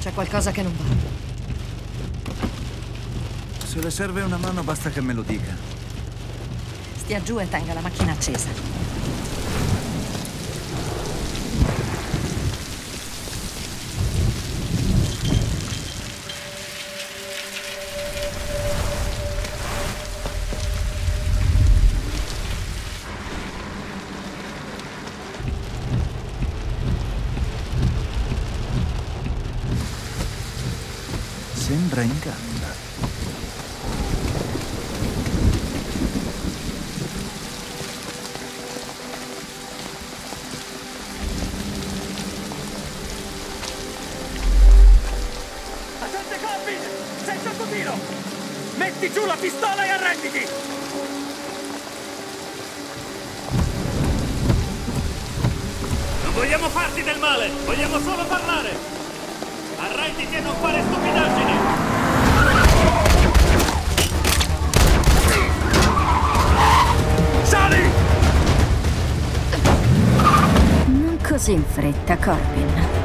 C'è qualcosa che non va. Se le serve una mano basta che me lo dica. Stia giù e tenga la macchina accesa. Sembra in gamba. Agente Corbin! Sei sotto tiro! Metti giù la pistola e arrenditi! Non vogliamo farti del male! Vogliamo solo parlare! Arrenditi e non fare stupidaggini! Sali! Non così in fretta, Corbin.